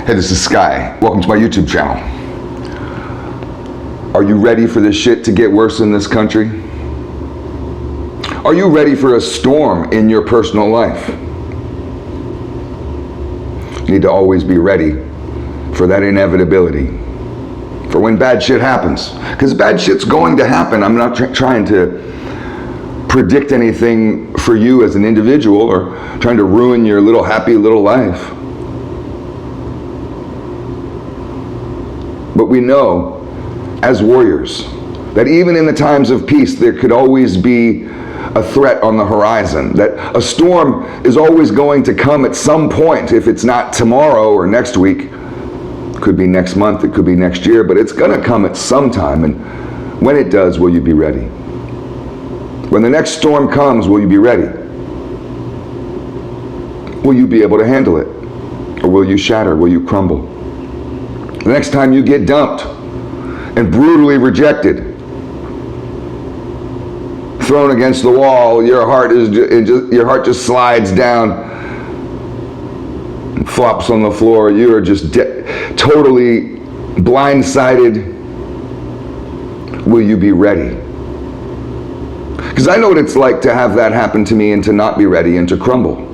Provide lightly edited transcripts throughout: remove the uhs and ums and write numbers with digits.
Hey, this is Sky. Welcome to my YouTube channel. Are you ready for this shit to get worse in this country? Are you ready for a storm in your personal life? You need to always be ready for that inevitability, for when bad shit happens. Because bad shit's going to happen. I'm not trying to predict anything for you as an individual or trying to ruin your little happy little life. But we know, as warriors, that even in the times of peace, there could always be a threat on the horizon, that a storm is always going to come at some point. If it's not tomorrow or next week, it could be next month, it could be next year, but it's gonna come at some time. And when it does, will you be ready? When the next storm comes, will you be ready? Will you be able to handle it? Or will you shatter? Will you crumble? The next time you get dumped and brutally rejected, thrown against the wall, your heart just slides down and flops on the floor. You are just totally blindsided. Will you be ready? Because I know what it's like to have that happen to me and to not be ready and to crumble.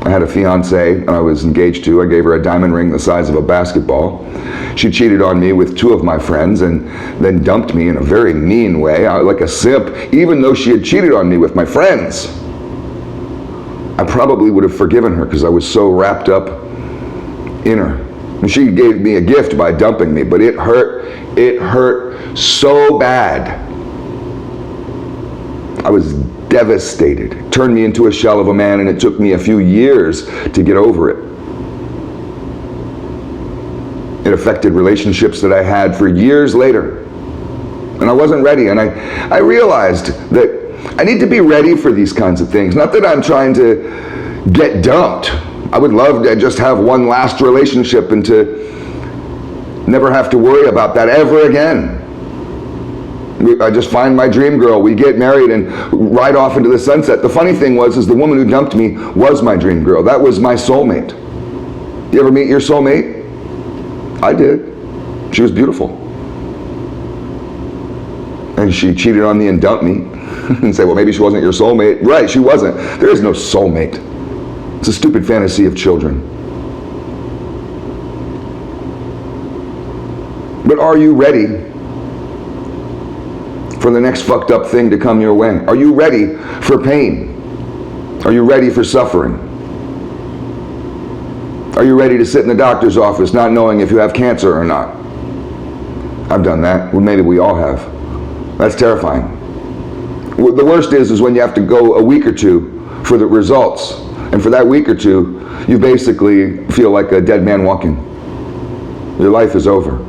I had a fiance I was engaged to. I gave her a diamond ring the size of a basketball. She cheated on me with two of my friends and then dumped me in a very mean way, like a simp, even though she had cheated on me with my friends. I probably would have forgiven her because I was so wrapped up in her. And she gave me a gift by dumping me, but it hurt so bad. I was devastated. It turned me into a shell of a man, and it took me a few years to get over it. It affected relationships that I had for years later. And I wasn't ready, and I realized that I need to be ready for these kinds of things. Not that I'm trying to get dumped. I would love to just have one last relationship and to never have to worry about that ever again. I just find my dream girl, we get married and ride off into the sunset. The funny thing is the woman who dumped me was my dream girl. That was my soulmate. You ever meet your soulmate? I did. She was beautiful. And she cheated on me and dumped me. And say, well, maybe she wasn't your soulmate. Right, she wasn't. There is no soulmate. It's a stupid fantasy of children. But are you ready for the next fucked up thing to come your way? Are you ready for pain? Are you ready for suffering? Are you ready to sit in the doctor's office not knowing if you have cancer or not? I've done that. Well, maybe we all have. That's terrifying. The worst is when you have to go a week or two for the results. And for that week or two, you basically feel like a dead man walking. Your life is over.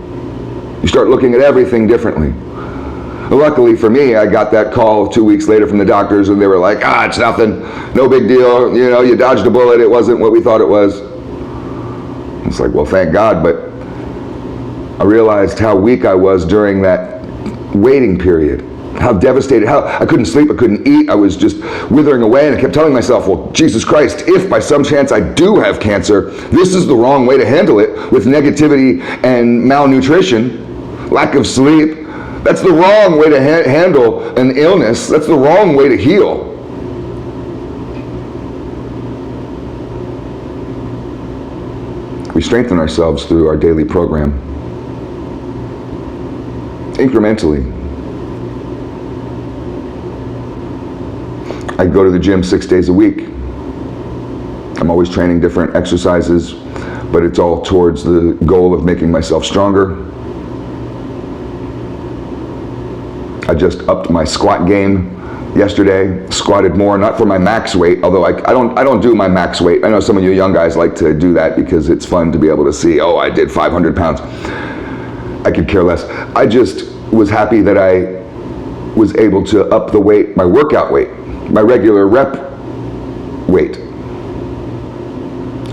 You start looking at everything differently. Luckily for me, I got that call 2 weeks later from the doctors, and they were like, it's nothing, no big deal, you know, you dodged a bullet, it wasn't what we thought it was. It's like, well, thank God, but I realized how weak I was during that waiting period, how devastated, how I couldn't sleep, I couldn't eat, I was just withering away, and I kept telling myself, well, Jesus Christ, if by some chance I do have cancer, this is the wrong way to handle it, with negativity and malnutrition, lack of sleep. That's the wrong way to handle an illness. That's the wrong way to heal. We strengthen ourselves through our daily program. Incrementally. I go to the gym 6 days a week. I'm always training different exercises, but it's all towards the goal of making myself stronger. I just upped my squat game yesterday, squatted more, not for my max weight, although I don't do my max weight. I know some of you young guys like to do that because it's fun to be able to see, oh, I did 500 pounds. I could care less. I just was happy that I was able to up the weight, my workout weight, my regular rep weight.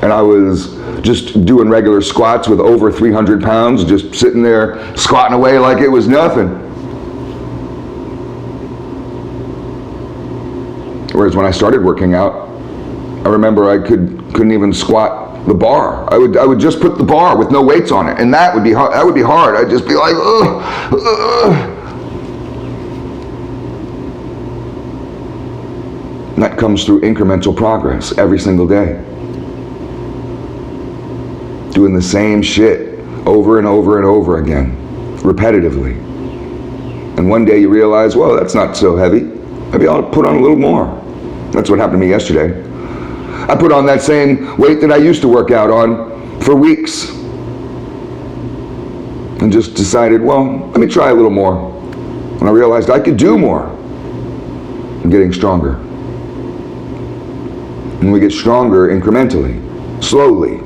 And I was just doing regular squats with over 300 pounds, just sitting there squatting away like it was nothing. Whereas when I started working out, I remember I couldn't even squat the bar. I would just put the bar with no weights on it, and that would be hard. That would be hard. I'd just be like, ugh, ugh. And that comes through incremental progress every single day. Doing the same shit over and over and over again, repetitively. And one day you realize, well, that's not so heavy. Maybe I'll put on a little more. That's what happened to me yesterday. I put on that same weight that I used to work out on for weeks. And just decided, well, let me try a little more. And I realized I could do more. I'm getting stronger. And we get stronger incrementally, slowly,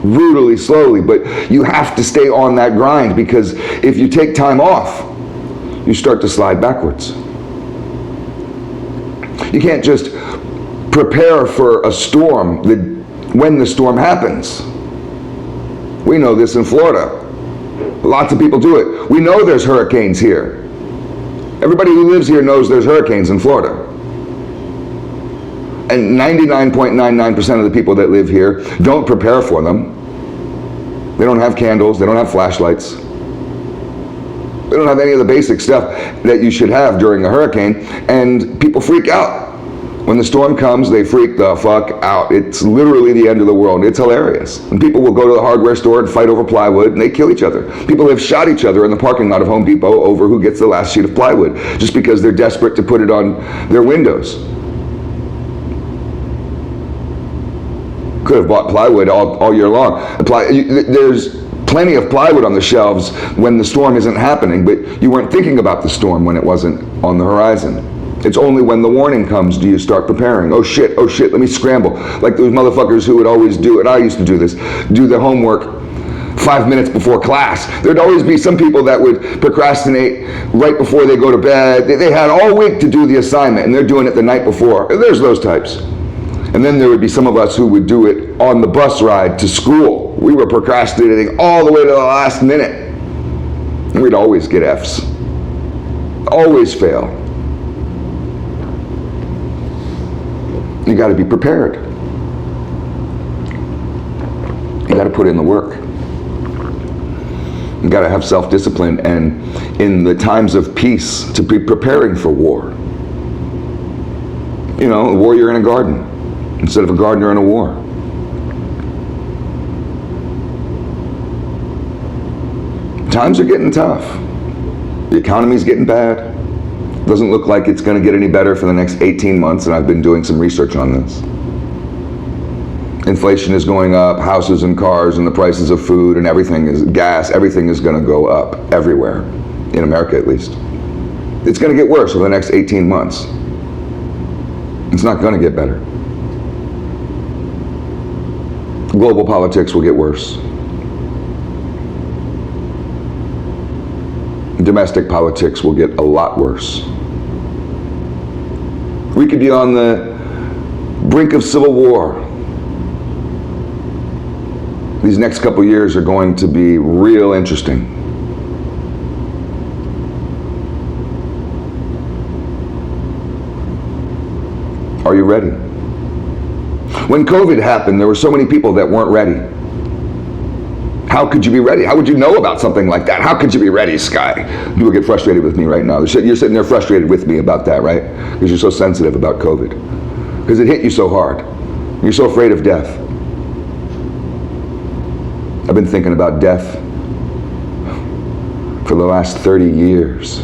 brutally slowly, but you have to stay on that grind, because if you take time off, you start to slide backwards. You can't just prepare for a storm when the storm happens. We know this in Florida. Lots of people do it. We know there's hurricanes here. Everybody who lives here knows there's hurricanes in Florida. And 99.99% of the people that live here don't prepare for them. They don't have candles, they don't have flashlights. They don't have any of the basic stuff that you should have during a hurricane, and people freak out. When the storm comes, they freak the fuck out. It's literally the end of the world. It's hilarious. And people will go to the hardware store and fight over plywood, and they kill each other. People have shot each other in the parking lot of Home Depot over who gets the last sheet of plywood, just because they're desperate to put it on their windows. Could have bought plywood all year long. There's plenty of plywood on the shelves when the storm isn't happening, but you weren't thinking about the storm when it wasn't on the horizon. It's only when the warning comes do you start preparing. Oh shit, let me scramble. Like those motherfuckers who would always do, and I used to do this, do the homework 5 minutes before class. There'd always be some people that would procrastinate right before they go to bed. They had all week to do the assignment, and they're doing it the night before. There's those types. And then there would be some of us who would do it on the bus ride to school. We were procrastinating all the way to the last minute. And we'd always get Fs. Always fail. You got to be prepared. You got to put in the work. You got to have self-discipline, and in the times of peace, to be preparing for war. You know, a warrior in a garden instead of a gardener in a war. Times are getting tough. The economy's getting bad. Doesn't look like it's going to get any better for the next 18 months, and I've been doing some research on this. Inflation is going up, houses and cars and the prices of food and everything is gas, everything is going to go up everywhere, in America at least. It's going to get worse over the next 18 months. It's not going to get better. Global politics will get worse. Domestic politics will get a lot worse. We could be on the brink of civil war. These next couple years are going to be real interesting. Are you ready? When COVID happened, there were so many people that weren't ready. How could you be ready? How would you know about something like that? How could you be ready, Sky? People get frustrated with me right now. You're sitting there frustrated with me about that, right? Because you're so sensitive about COVID. Because it hit you so hard. You're so afraid of death. I've been thinking about death for the last 30 years.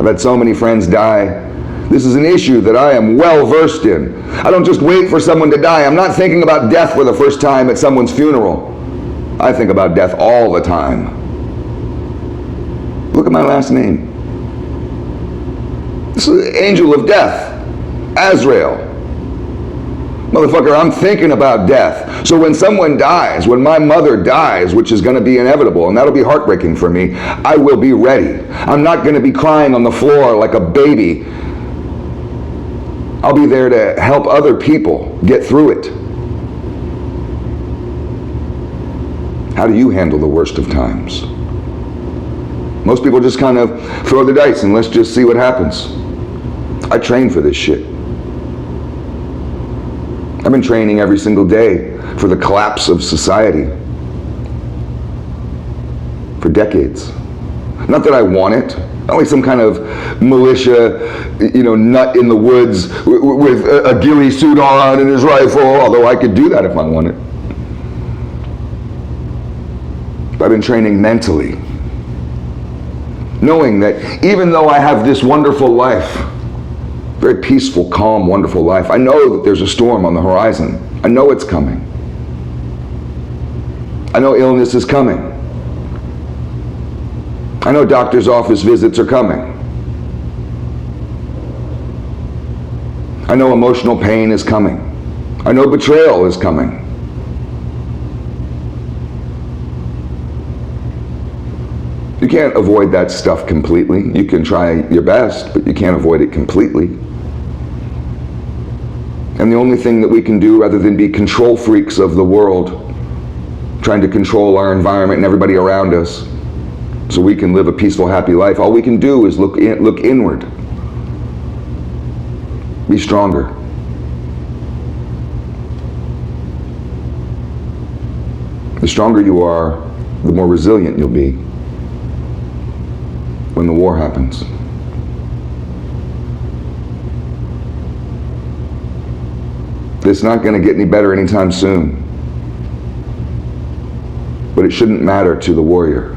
I've had so many friends die. This is an issue that I am well versed in. I don't just wait for someone to die. I'm not thinking about death for the first time at someone's funeral. I think about death all the time. Look at my last name. This is the angel of death, Azrael. Motherfucker, I'm thinking about death. So when someone dies, when my mother dies, which is going to be inevitable, and that'll be heartbreaking for me, I will be ready. I'm not going to be crying on the floor like a baby. I'll be there to help other people get through it. How do you handle the worst of times? Most people just kind of throw the dice and let's just see what happens. I train for this shit. I've been training every single day for the collapse of society for decades. Not that I want it, not like some kind of militia, nut in the woods with a ghillie suit on and his rifle, although I could do that if I wanted. But I've been training mentally, knowing that even though I have this wonderful life, very peaceful, calm, wonderful life, I know that there's a storm on the horizon. I know it's coming. I know illness is coming. I know doctor's office visits are coming. I know emotional pain is coming. I know betrayal is coming. You can't avoid that stuff completely. You can try your best, but you can't avoid it completely. And the only thing that we can do, rather than be control freaks of the world, trying to control our environment and everybody around us, so we can live a peaceful, happy life, all we can do is look inward. Be stronger. The stronger you are, the more resilient you'll be when the war happens. It's not going to get any better anytime soon. But it shouldn't matter to the warrior.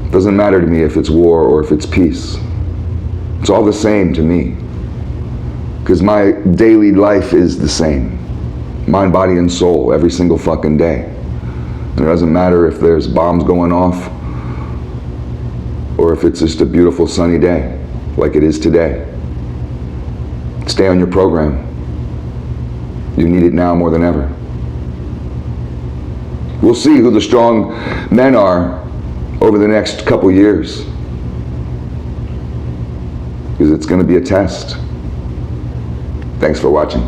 It doesn't matter to me if it's war or if it's peace. It's all the same to me. Because my daily life is the same. Mind, body, and soul every single fucking day. And it doesn't matter if there's bombs going off or if it's just a beautiful sunny day like it is today. Stay on your program. You need it now more than ever. We'll see who the strong men are over the next couple years, because it's going to be a test. Thanks for watching.